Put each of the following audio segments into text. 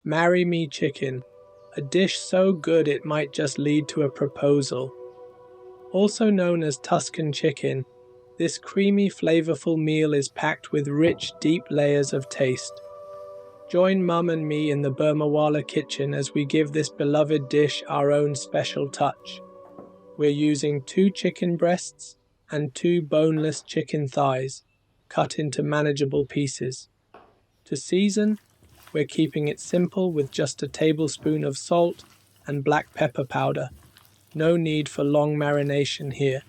Marry me chicken, a dish so good it might just lead to a proposal. Also known as Tuscan chicken, this creamy, flavorful meal is packed with rich, deep layers of taste. Join Mum and me in the Burmawala kitchen as we give this beloved dish our own special touch. We're using 2 chicken breasts and 2 boneless chicken thighs, cut into manageable pieces. To season, we're keeping it simple with just a tablespoon of salt and black pepper powder. No need for long marination here.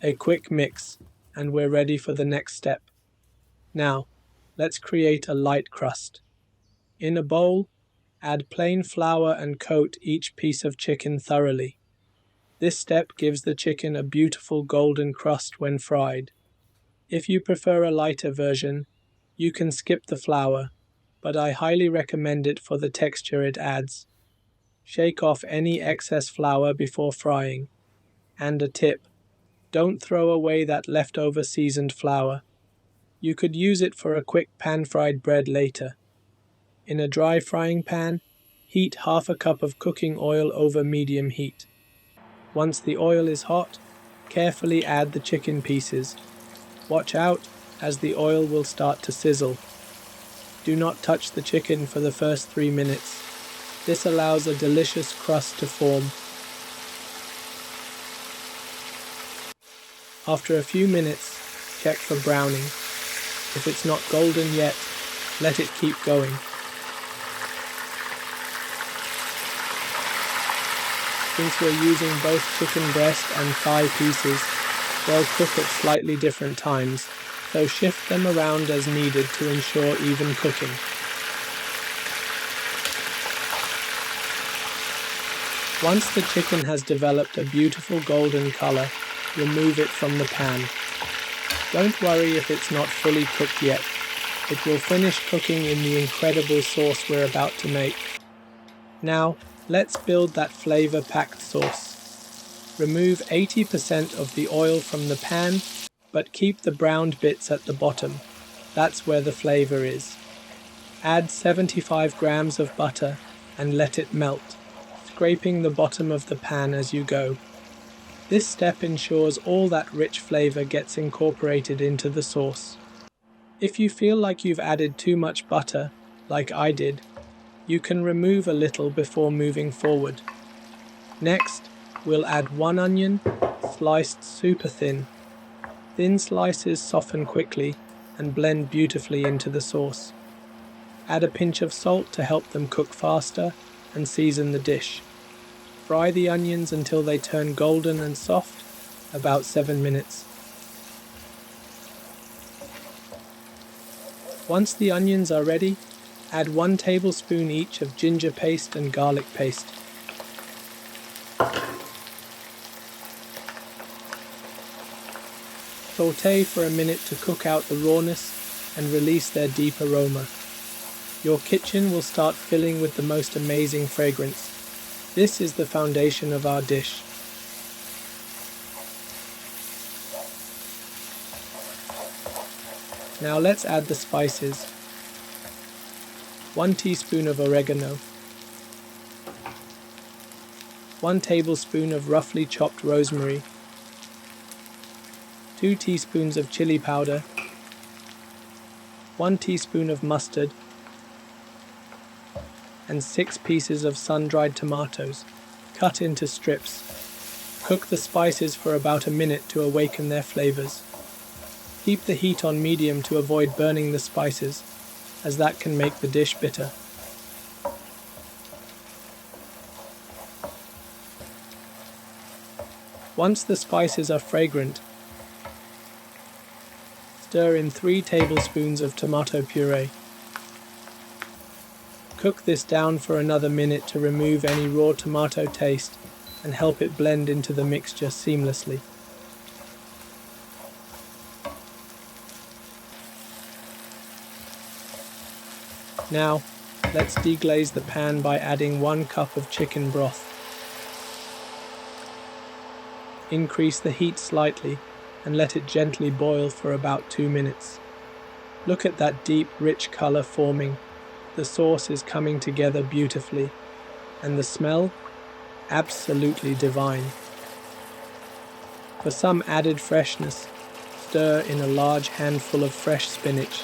A quick mix, and we're ready for the next step. Now, let's create a light crust. In a bowl, add plain flour and coat each piece of chicken thoroughly. This step gives the chicken a beautiful golden crust when fried. If you prefer a lighter version, you can skip the flour, but I highly recommend it for the texture it adds. Shake off any excess flour before frying. And a tip, don't throw away that leftover seasoned flour. You could use it for a quick pan-fried bread later. In a dry frying pan, heat half a cup of cooking oil over medium heat. Once the oil is hot, carefully add the chicken pieces. Watch out, as the oil will start to sizzle. Do not touch the chicken for the first 3 minutes. This allows a delicious crust to form. After a few minutes, check for browning. If it's not golden yet, let it keep going. Since we're using both chicken breast and thigh pieces, they'll cook at slightly different times, so shift them around as needed to ensure even cooking. Once the chicken has developed a beautiful golden color, remove it from the pan. Don't worry if it's not fully cooked yet. It will finish cooking in the incredible sauce we're about to make. Now, let's build that flavor-packed sauce. Remove 80% of the oil from the pan, but keep the browned bits at the bottom. That's where the flavor is. Add 75 grams of butter and let it melt, scraping the bottom of the pan as you go. This step ensures all that rich flavor gets incorporated into the sauce. If you feel like you've added too much butter, like I did, you can remove a little before moving forward. Next, we'll add 1 onion, sliced super thin. Thin slices soften quickly and blend beautifully into the sauce. Add a pinch of salt to help them cook faster and season the dish. Fry the onions until they turn golden and soft, about 7 minutes. Once the onions are ready, add 1 tablespoon each of ginger paste and garlic paste. Sauté for a minute to cook out the rawness and release their deep aroma. Your kitchen will start filling with the most amazing fragrance. This is the foundation of our dish. Now let's add the spices. 1 teaspoon of oregano. 1 tablespoon of roughly chopped rosemary. 2 teaspoons of chili powder. 1 teaspoon of mustard. And 6 pieces of sun-dried tomatoes, cut into strips. Cook the spices for about a minute to awaken their flavors. Keep the heat on medium to avoid burning the spices, as that can make the dish bitter. Once the spices are fragrant, stir in 3 tablespoons of tomato puree. Cook this down for another minute to remove any raw tomato taste and help it blend into the mixture seamlessly. Now, let's deglaze the pan by adding 1 cup of chicken broth. Increase the heat slightly and let it gently boil for about 2 minutes. Look at that deep, rich color forming. The sauce is coming together beautifully, and the smell? Absolutely divine. For some added freshness, stir in a large handful of fresh spinach.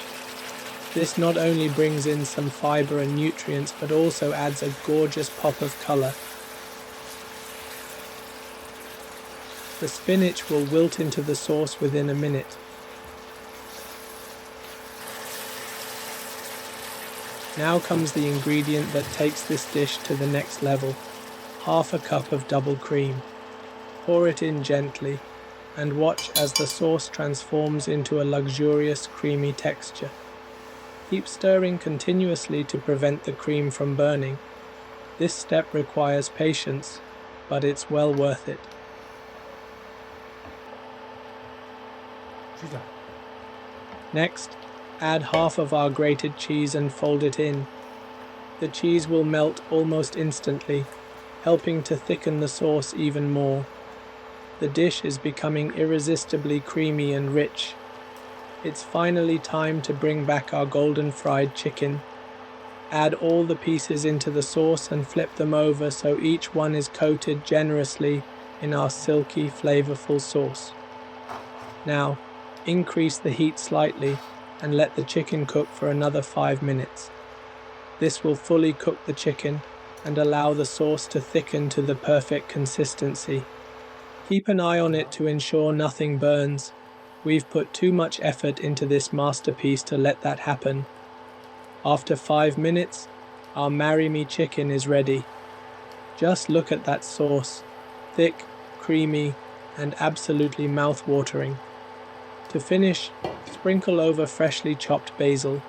This not only brings in some fiber and nutrients, but also adds a gorgeous pop of color. The spinach will wilt into the sauce within a minute. Now comes the ingredient that takes this dish to the next level. Half a cup of double cream. Pour it in gently, and watch as the sauce transforms into a luxurious, creamy texture. Keep stirring continuously to prevent the cream from burning. This step requires patience, but it's well worth it. Next, add half of our grated cheese and fold it in. The cheese will melt almost instantly, helping to thicken the sauce even more. The dish is becoming irresistibly creamy and rich. It's finally time to bring back our golden fried chicken. Add all the pieces into the sauce and flip them over so each one is coated generously in our silky, flavorful sauce. Now, increase the heat slightly and let the chicken cook for another 5 minutes. This will fully cook the chicken and allow the sauce to thicken to the perfect consistency. Keep an eye on it to ensure nothing burns. We've put too much effort into this masterpiece to let that happen. After 5 minutes, our Marry Me chicken is ready. Just look at that sauce, thick, creamy, and absolutely mouth-watering. To finish, sprinkle over freshly chopped basil.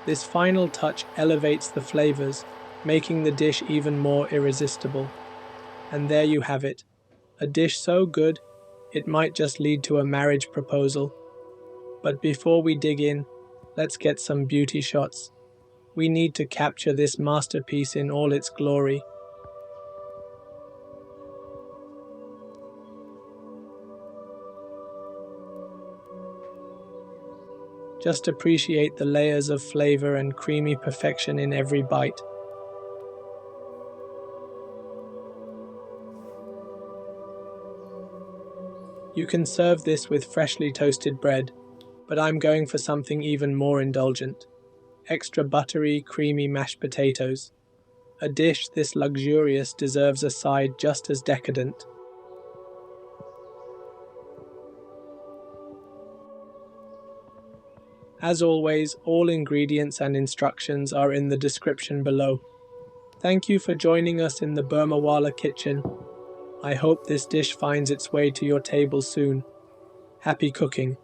This final touch elevates the flavors, making the dish even more irresistible. And there you have it, a dish so good, it might just lead to a marriage proposal. But before we dig in, let's get some beauty shots. We need to capture this masterpiece in all its glory. Just appreciate the layers of flavor and creamy perfection in every bite. You can serve this with freshly toasted bread, but I'm going for something even more indulgent. Extra buttery, creamy mashed potatoes. A dish this luxurious deserves a side just as decadent. As always, all ingredients and instructions are in the description below. Thank you for joining us in the Burmawala kitchen. I hope this dish finds its way to your table soon. Happy cooking!